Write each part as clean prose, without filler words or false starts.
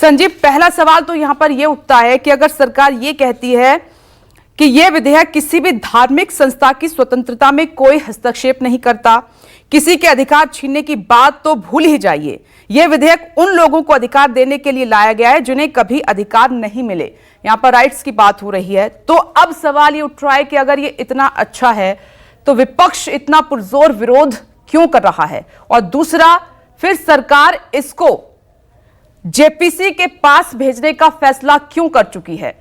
संजीव, पहला सवाल तो यहां पर यह उठता है कि अगर सरकार ये कहती है कि यह विधेयक किसी भी धार्मिक संस्था की स्वतंत्रता में कोई हस्तक्षेप नहीं करता, किसी के अधिकार छीनने की बात तो भूल ही जाइए। यह विधेयक उन लोगों को अधिकार देने के लिए लाया गया है जिन्हें कभी अधिकार नहीं मिले। यहां पर राइट्स की बात हो रही है। तो अब सवाल ये उठ रहा है कि अगर ये इतना अच्छा है तो विपक्ष इतना पुरजोर विरोध क्यों कर रहा है, और दूसरा, फिर सरकार इसको जेपीसी के पास भेजने का फैसला क्यों कर चुकी है।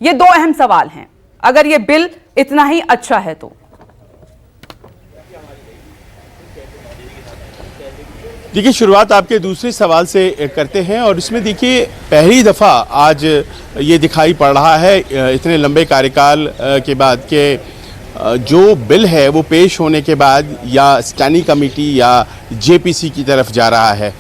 ये दो अहम सवाल हैं अगर ये बिल इतना ही अच्छा है तो। देखिए, शुरुआत आपके दूसरे सवाल से करते हैं और इसमें देखिए पहली दफ़ा आज ये दिखाई पड़ रहा है इतने लंबे कार्यकाल के बाद कि जो बिल है वो पेश होने के बाद या स्टैंडिंग कमेटी या जेपीसी की तरफ जा रहा है।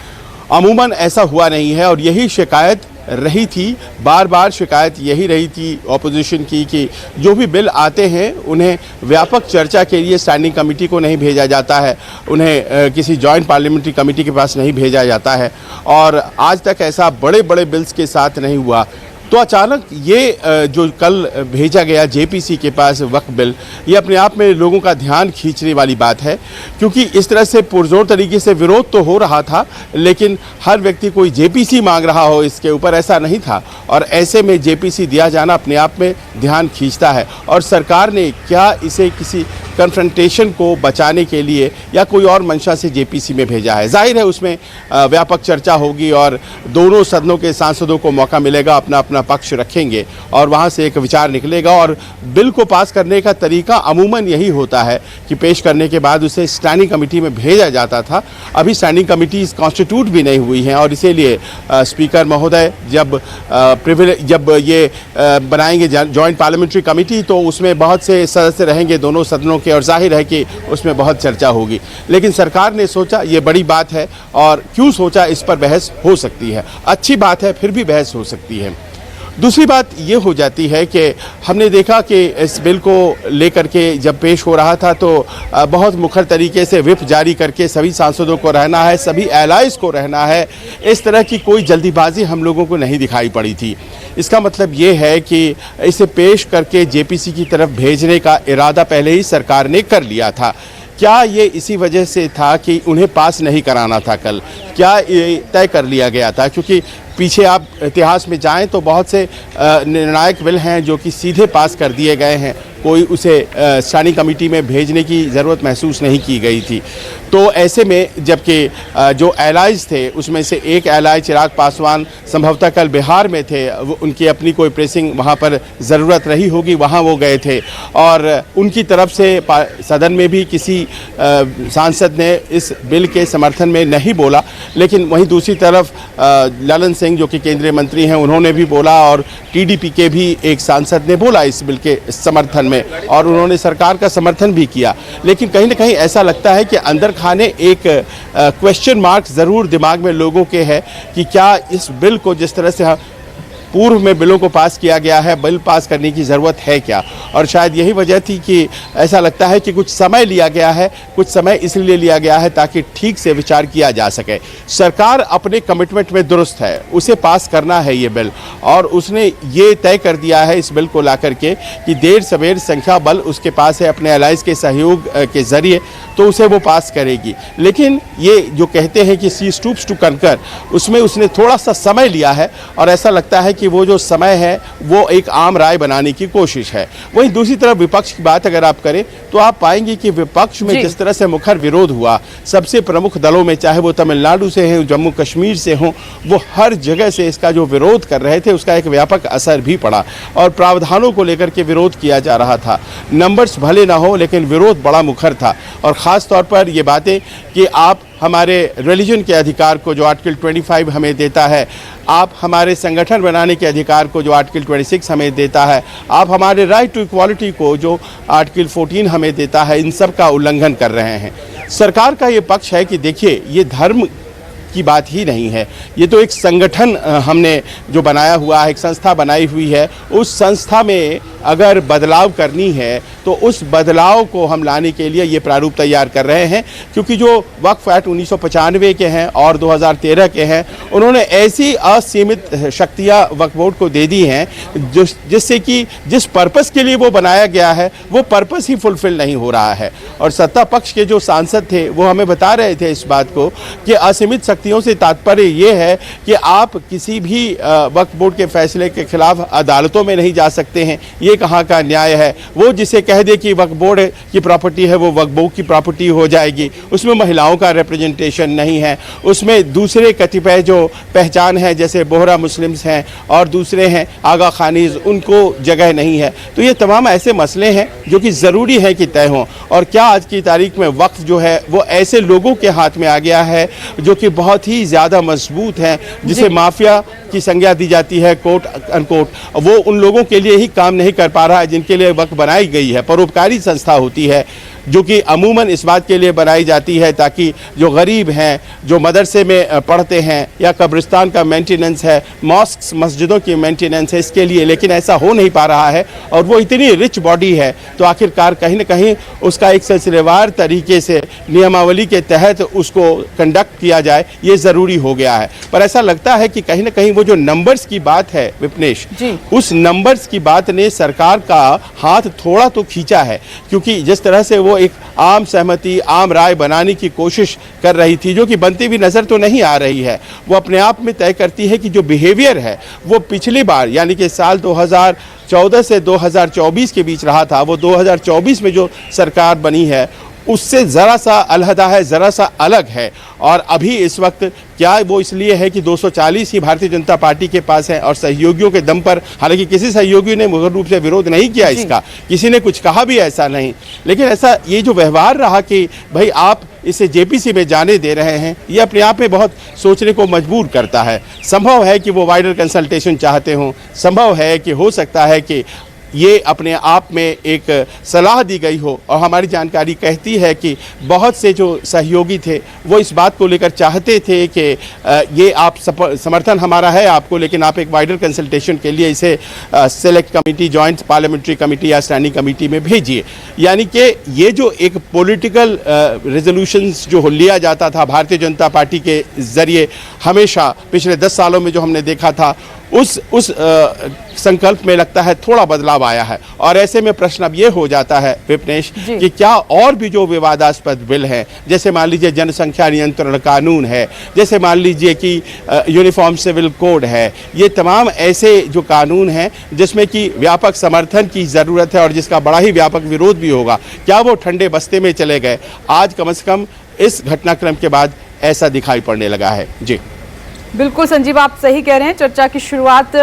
अमूमन ऐसा हुआ नहीं है और यही शिकायत रही थी, बार बार शिकायत यही रही थी ऑपोजिशन की कि जो भी बिल आते हैं उन्हें व्यापक चर्चा के लिए स्टैंडिंग कमेटी को नहीं भेजा जाता है, उन्हें किसी जॉइंट पार्लियामेंट्री कमेटी के पास नहीं भेजा जाता है और आज तक ऐसा बड़े बड़े बिल्स के साथ नहीं हुआ। तो अचानक ये जो कल भेजा गया जेपीसी के पास वक्फ बिल, ये अपने आप में लोगों का ध्यान खींचने वाली बात है, क्योंकि इस तरह से पुरजोर तरीके से विरोध तो हो रहा था लेकिन हर व्यक्ति कोई जेपीसी मांग रहा हो इसके ऊपर, ऐसा नहीं था। और ऐसे में जेपीसी दिया जाना अपने आप में ध्यान खींचता है। और सरकार ने क्या इसे किसी कन्फ्रंटेशन को बचाने के लिए या कोई और मंशा से जेपीसी में भेजा है। जाहिर है उसमें व्यापक चर्चा होगी और दोनों सदनों के सांसदों को मौका मिलेगा, अपना अपना पक्ष रखेंगे और वहां से एक विचार निकलेगा। और बिल को पास करने का तरीका अमूमन यही होता है कि पेश करने के बाद उसे स्टैंडिंग कमेटी में भेजा जाता था। अभी स्टैंडिंग कमेटीज कॉन्स्टिट्यूट भी नहीं हुई हैं और इसीलिए स्पीकर महोदय जब ये बनाएंगे जॉइंट पार्लियामेंट्री कमेटी तो उसमें बहुत से सदस्य रहेंगे दोनों सदनों के और जाहिर है कि उसमें बहुत चर्चा होगी। लेकिन सरकार ने सोचा ये बड़ी बात है और क्यों सोचा, इस पर बहस हो सकती है। अच्छी बात है, फिर भी बहस हो सकती है। दूसरी बात ये हो जाती है कि हमने देखा कि इस बिल को लेकर के जब पेश हो रहा था तो बहुत मुखर तरीके से व्हिप जारी करके सभी सांसदों को रहना है, सभी एलाइज को रहना है, इस तरह की कोई जल्दीबाजी हम लोगों को नहीं दिखाई पड़ी थी। इसका मतलब ये है कि इसे पेश करके जेपीसी की तरफ भेजने का इरादा पहले ही सरकार ने कर लिया था। क्या ये इसी वजह से था कि उन्हें पास नहीं कराना था कल? क्या ये तय कर लिया गया था? क्योंकि पीछे आप इतिहास में जाएं तो बहुत से निर्णायक बिल हैं जो कि सीधे पास कर दिए गए हैं, कोई उसे स्टैंडिंग कमेटी में भेजने की ज़रूरत महसूस नहीं की गई थी। तो ऐसे में जबकि जो एलाइज थे उसमें से एक एलाइज चिराग पासवान संभवतः कल बिहार में थे, उनकी अपनी कोई प्रेसिंग वहाँ पर ज़रूरत रही होगी, वहाँ वो गए थे और उनकी तरफ से सदन में भी किसी सांसद ने इस बिल के समर्थन में नहीं बोला। लेकिन वहीं दूसरी तरफ ललन सिंह जो कि केंद्रीय मंत्री हैं उन्होंने भी बोला और टीडीपी के भी एक सांसद ने बोला इस बिल के समर्थन में और उन्होंने सरकार का समर्थन भी किया। लेकिन कहीं ना कहीं ऐसा लगता है कि अंदर खाने एक क्वेश्चन मार्क ज़रूर दिमाग में लोगों के है कि क्या इस बिल को जिस तरह से पूर्व में बिलों को पास किया गया है, बिल पास करने की ज़रूरत है क्या? और शायद यही वजह थी कि ऐसा लगता है कि कुछ समय लिया गया है, कुछ समय इसलिए लिया गया है ताकि ठीक से विचार किया जा सके। सरकार अपने कमिटमेंट में दुरुस्त है, उसे पास करना है ये बिल और उसने ये तय कर दिया है इस बिल को ला करके कि देर सवेर संख्या बल उसके पास है अपने एलाइज के सहयोग के ज़रिए, तो उसे वो पास करेगी। लेकिन ये जो कहते हैं कि सी स्टूप्स टू कंकर, उसमें उसने थोड़ा सा समय लिया है और ऐसा लगता है कि वो जो समय है वो एक आम राय बनाने की कोशिश है। वहीं दूसरी तरफ विपक्ष की बात अगर आप करें तो आप पाएंगे कि विपक्ष में जिस तरह से मुखर विरोध हुआ सबसे प्रमुख दलों में, चाहे वो तमिलनाडु से हैं, जम्मू कश्मीर से हों, वो हर जगह से इसका जो विरोध कर रहे थे उसका एक व्यापक असर भी पड़ा और प्रावधानों को लेकर के विरोध किया जा रहा था। नंबर्स भले ना हो लेकिन विरोध बड़ा मुखर था और ख़ास तौर पर ये बातें कि आप हमारे रिलीजन के अधिकार को जो आर्टिकल 25 हमें देता है, आप हमारे संगठन बनाने के अधिकार को जो आर्टिकल 26 हमें देता है, आप हमारे राइट टू इक्वालिटी को जो आर्टिकल 14 हमें देता है, इन सब का उल्लंघन कर रहे हैं। सरकार का ये पक्ष है कि देखिए ये धर्म की बात ही नहीं है, ये तो एक संगठन हमने जो बनाया हुआ है, एक संस्था बनाई हुई है, उस संस्था में अगर बदलाव करनी है तो उस बदलाव को हम लाने के लिए ये प्रारूप तैयार कर रहे हैं, क्योंकि जो वक्फ एक्ट 1995 के हैं और 2013 के हैं, उन्होंने ऐसी असीमित शक्तियां वक्फ बोर्ड को दे दी हैं जिससे कि जिस पर्पस के लिए वो बनाया गया है वो पर्पस ही फुलफिल नहीं हो रहा है। और सत्ता पक्ष के जो सांसद थे वो हमें बता रहे थे इस बात को कि असीमित शक्तियों से तात्पर्य ये है कि आप किसी भी वक्फ बोर्ड के फैसले के खिलाफ अदालतों में नहीं जा सकते हैं। ये कहाँ का न्याय है? वो जिसे कह दे कि वक्फ बोर्ड की प्रॉपर्टी है वो वक्फ बोर्ड की प्रॉपर्टी हो जाएगी। उसमें महिलाओं का रिप्रेजेंटेशन नहीं है, उसमें दूसरे कतिपय जो पहचान है जैसे बोहरा मुस्लिम्स हैं और दूसरे हैं आगा खानीज, उनको जगह नहीं है। तो ये तमाम ऐसे मसले हैं जो कि ज़रूरी है कि तय हों। और क्या आज की तारीख में वक्फ जो है वो ऐसे लोगों के हाथ में आ गया है जो कि बहुत ही ज़्यादा मजबूत हैं, जिसे माफिया की संज्ञा दी जाती है, कोट अनकोट। वो उन लोगों के लिए ही काम नहीं कर पा रहा है जिनके लिए वक्फ बनाई गई है। परोपकारी संस्था होती है जो कि अमूमन इस बात के लिए बनाई जाती है ताकि जो गरीब हैं, जो मदरसे में पढ़ते हैं या कब्रिस्तान का मेंटेनेंस है, मॉस्क मस्जिदों की मेंटेनेंस है, इसके लिए। लेकिन ऐसा हो नहीं पा रहा है और वो इतनी रिच बॉडी है तो आखिरकार कहीं ना कहीं उसका एक सिलसिलेवार तरीके से नियमावली के तहत उसको कंडक्ट किया जाए, ये ज़रूरी हो गया है। पर ऐसा लगता है कि कहीं ना कहीं वो जो नंबर्स की बात है विपनेश, उस नंबर्स की बात ने सरकार का हाथ थोड़ा तो खींचा है, क्योंकि जिस तरह से वो एक आम सहमति, आम राय बनाने की कोशिश कर रही थी, जो कि बनती भी नज़र तो नहीं आ रही है, वो अपने आप में तय करती है कि जो बिहेवियर है वो पिछली बार यानी कि साल 2014 से 2024 के बीच रहा था, वो 2024 में जो सरकार बनी है उससे ज़रा सा अलहदा है, ज़रा सा अलग है। और अभी इस वक्त क्या वो इसलिए है कि 240 ही भारतीय जनता पार्टी के पास है और सहयोगियों के दम पर, हालांकि किसी सहयोगी ने मुख्य रूप से विरोध नहीं किया इसका, किसी ने कुछ कहा भी ऐसा नहीं, लेकिन ऐसा ये जो व्यवहार रहा कि भाई आप इसे जेपीसी में जाने दे रहे हैं, ये अपने आप में बहुत सोचने को मजबूर करता है। संभव है कि वो वाइडर कंसल्टेशन चाहते हों, संभव है कि हो सकता है कि ये अपने आप में एक सलाह दी गई हो। और हमारी जानकारी कहती है कि बहुत से जो सहयोगी थे वो इस बात को लेकर चाहते थे कि ये आप समर्थन हमारा है आपको, लेकिन आप एक वाइडर कंसल्टेशन के लिए इसे select committee, joint parliamentary committee या स्टैंडिंग कमेटी में भेजिए। यानी कि ये जो एक पॉलिटिकल रेजोल्यूशंस जो लिया जाता था भारतीय जनता पार्टी के ज़रिए हमेशा पिछले 10 सालों में जो हमने देखा था, उस संकल्प में लगता है थोड़ा बदलाव आया है। और ऐसे में प्रश्न अब ये हो जाता है विपनेश कि क्या और भी जो विवादास्पद बिल हैं, जैसे मान लीजिए जनसंख्या नियंत्रण कानून है, जैसे मान लीजिए कि यूनिफॉर्म सिविल कोड है, ये तमाम ऐसे जो कानून हैं जिसमें कि व्यापक समर्थन की ज़रूरत है और जिसका बड़ा ही व्यापक विरोध भी होगा, क्या वो ठंडे बस्ते में चले गए? आज कम से कम इस घटनाक्रम के बाद ऐसा दिखाई पड़ने लगा है। जी बिल्कुल संजीव, आप सही कह रहे हैं। चर्चा की शुरुआत